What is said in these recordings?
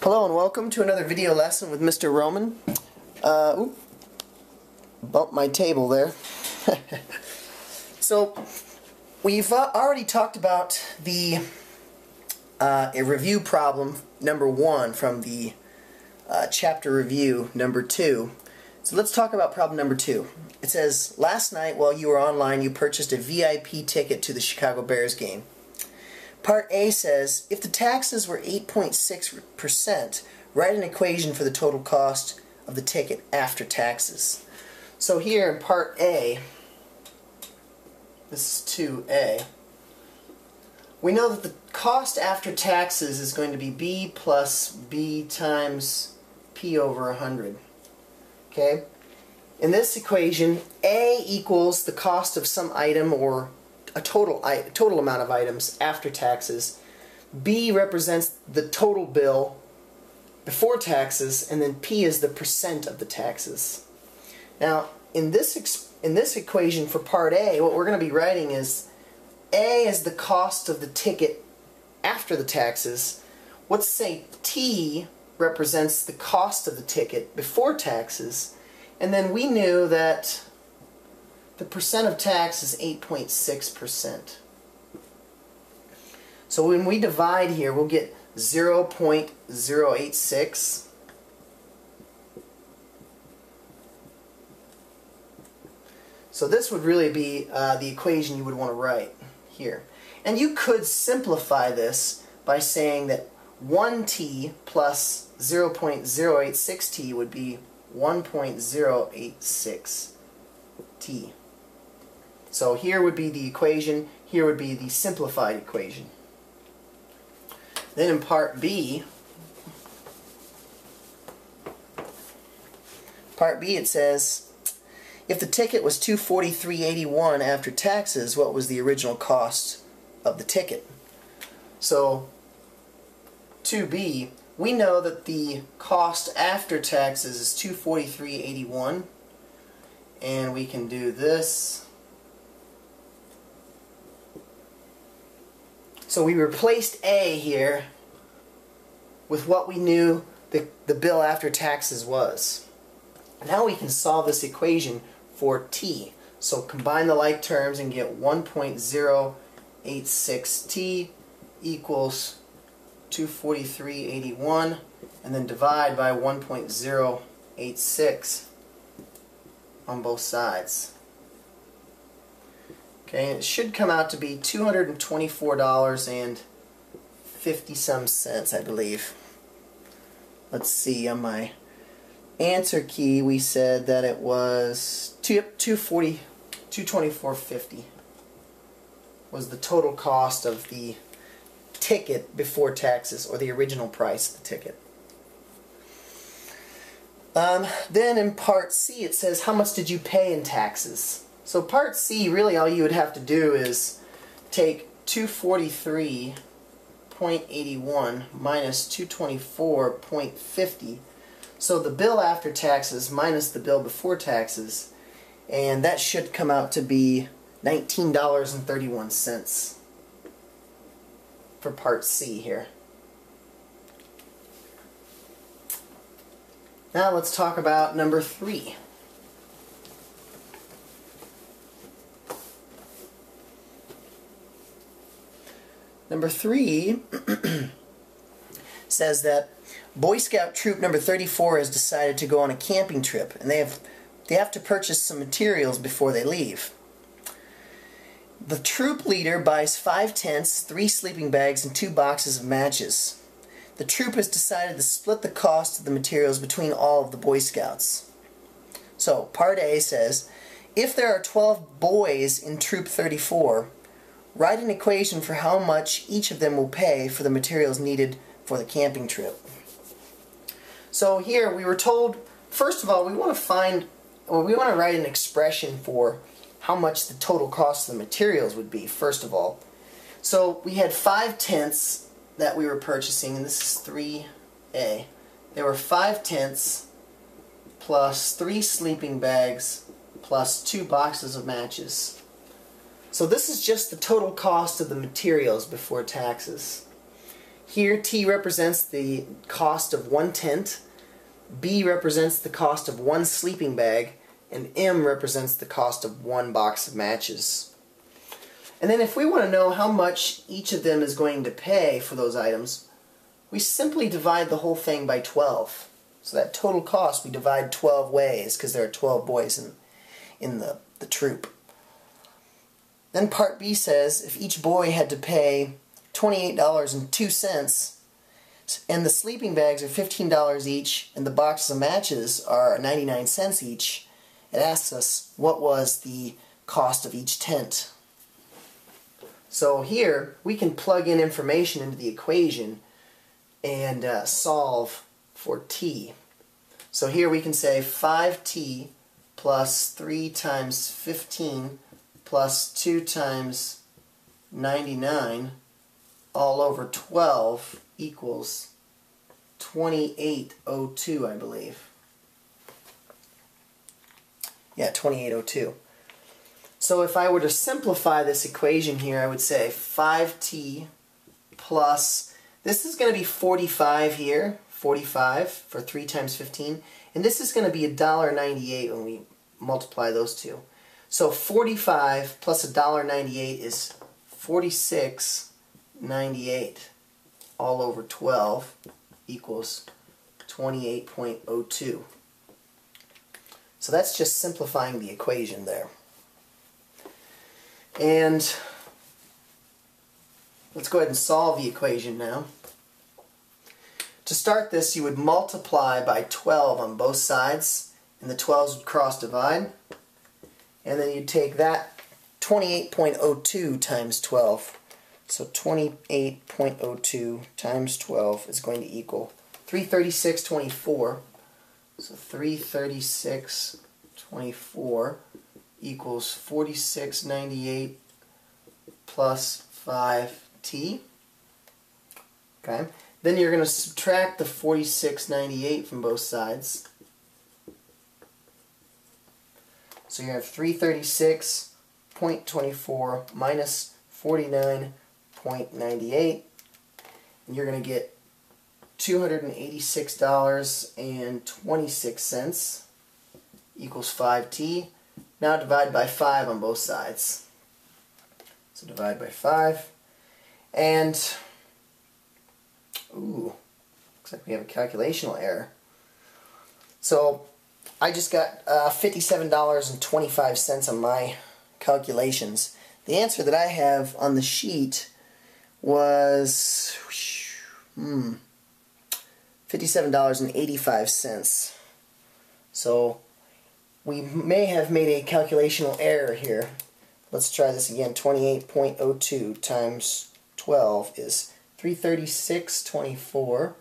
Hello and welcome to another video lesson with Mr. Roman. Bumped my table there. So we've already talked about the a review problem number 1 from the chapter review number 2. So let's talk about problem number 2. It says, last night while you were online you purchased a VIP ticket to the Chicago Bears game. Part A says, if the taxes were 8.6%, write an equation for the total cost of the ticket after taxes. So here in Part A, this is 2A, we know that the cost after taxes is going to be B plus B times P over 100. Okay? In this equation, A equals the cost of some item or a total amount of items after taxes. B represents the total bill before taxes, and then P is the percent of the taxes. Now, in this equation for Part A, what we're going to be writing is A is the cost of the ticket after the taxes. Let's say T represents the cost of the ticket before taxes, and then we knew that the percent of tax is 8.6%. So when we divide here, we'll get 0.086. So this would really be the equation you would want to write here. And you could simplify this by saying that 1t plus 0.086t would be 1.086t. So here would be the equation, here would be the simplified equation. Then in Part B it says, if the ticket was $243.81 after taxes, what was the original cost of the ticket? So 2B, we know that the cost after taxes is $243.81, and we can do this. So we replaced A here with what we knew the bill after taxes was. Now we can solve this equation for T. So combine the like terms and get 1.086T equals 243.81, and then divide by 1.086 on both sides. Okay, and it should come out to be $224.50 I believe. Let's see, on my answer key we said that it was $224.50 was the total cost of the ticket before taxes, or the original price of the ticket. Then in Part C it says, how much did you pay in taxes? So Part C, really all you would have to do is take 243.81 minus 224.50. So the bill after taxes minus the bill before taxes, and that should come out to be $19.31 for Part C here. Now let's talk about number 3. Number 3 says that Boy Scout Troop number 34 has decided to go on a camping trip, and they have to purchase some materials before they leave. The troop leader buys 5 tents, 3 sleeping bags, and 2 boxes of matches. The troop has decided to split the cost of the materials between all of the Boy Scouts. So Part A says, if there are 12 boys in Troop 34, write an equation for how much each of them will pay for the materials needed for the camping trip. So here we were told, first of all, we want to write an expression for how much the total cost of the materials would be, first of all. So we had 5 tents that we were purchasing, and this is 3A. There were 5 tents plus 3 sleeping bags plus 2 boxes of matches. So this is just the total cost of the materials before taxes. Here T represents the cost of 1 tent, B represents the cost of 1 sleeping bag, and M represents the cost of 1 box of matches. And then if we want to know how much each of them is going to pay for those items, we simply divide the whole thing by 12. So that total cost we divide 12 ways, because there are 12 boys in the troop. Then part B says if each boy had to pay $28.02 and the sleeping bags are $15 each and the boxes of matches are 99 cents each, it asks us what was the cost of each tent. So here we can plug in information into the equation and solve for T. So here we can say 5T plus 3 times 15 plus 2 times 99 all over 12 equals 2802, I believe. Yeah, 2802. So if I were to simplify this equation here, I would say 5T plus, this is going to be 45 here, 45 for 3 times 15, and this is going to be $1.98 when we multiply those two. So 45 plus $1.98 is 46.98 all over 12 equals 28.02. So that's just simplifying the equation there. And let's go ahead and solve the equation now. To start this, you would multiply by 12 on both sides, and the 12s would cross divide. And then you'd take that 28.02 times 12. So 28.02 times 12 is going to equal 336.24. So 336.24 equals 46.98 plus 5T. Okay. Then you're going to subtract the 46.98 from both sides. So you have 336.24 minus 49.98, and you're going to get $286.26 equals 5T. Now divide by 5 on both sides. So divide by 5, and ooh, looks like we have a calculational error. So I just got $57.25 on my calculations. The answer that I have on the sheet was $57.85. So we may have made a calculational error here. Let's try this again. 28.02 times 12 is 336.24.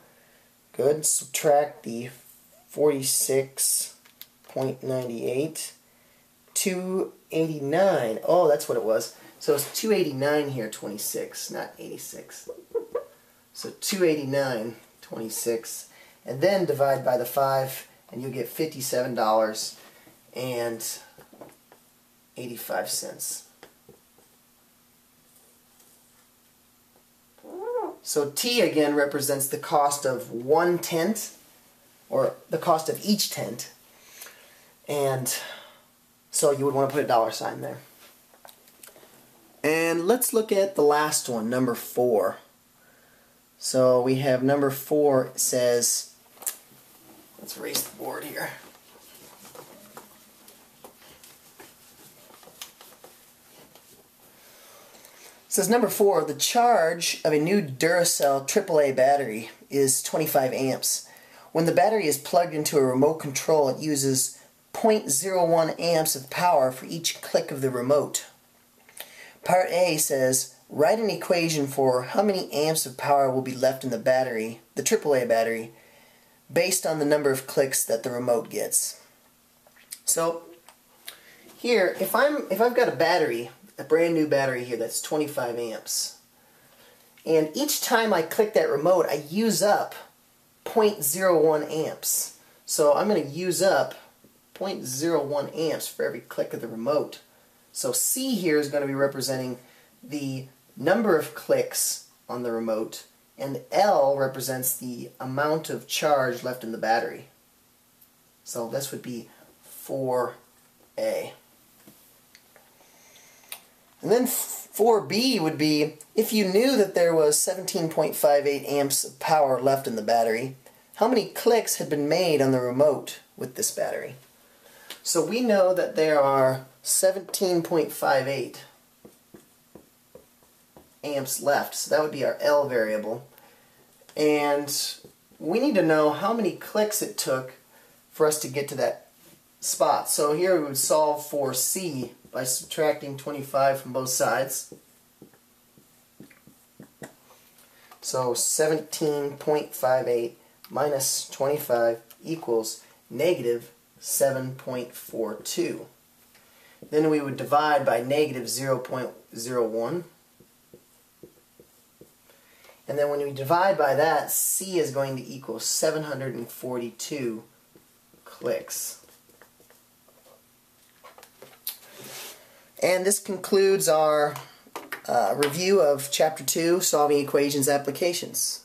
Good. Subtract the 46.98. 289. Oh, that's what it was. So it's 289 here, 26, not 86. So 289.26, and then divide by the 5, and you'll get $57.85. So T again represents the cost of 1 tent, or the cost of each tent, and so you would want to put a $sign there. And let's look at the last one, number 4. So we have number 4 says, let's erase the board here. It says number 4, the charge of a new Duracell AAA battery is 25 amps. When the battery is plugged into a remote control, it uses 0.01 amps of power for each click of the remote. Part A says, write an equation for how many amps of power will be left in the battery, the AAA battery, based on the number of clicks that the remote gets. So here, if I've got a battery, a brand new battery here that's 25 amps, and each time I click that remote, I use up 0.01 amps. So I'm going to use up 0.01 amps for every click of the remote. So C here is going to be representing the number of clicks on the remote, and L represents the amount of charge left in the battery. So this would be 4A. And then 4B would be, if you knew that there was 17.58 amps of power left in the battery, how many clicks had been made on the remote with this battery? So we know that there are 17.58 amps left, so that would be our L variable. And we need to know how many clicks it took for us to get to that spot. So here we would solve for C by subtracting 25 from both sides. So 17.58 minus 25 equals negative 7.42. Then we would divide by negative 0.01. And then when we divide by that, C is going to equal 742 clicks. And this concludes our review of Chapter 2, Solving Equations Applications.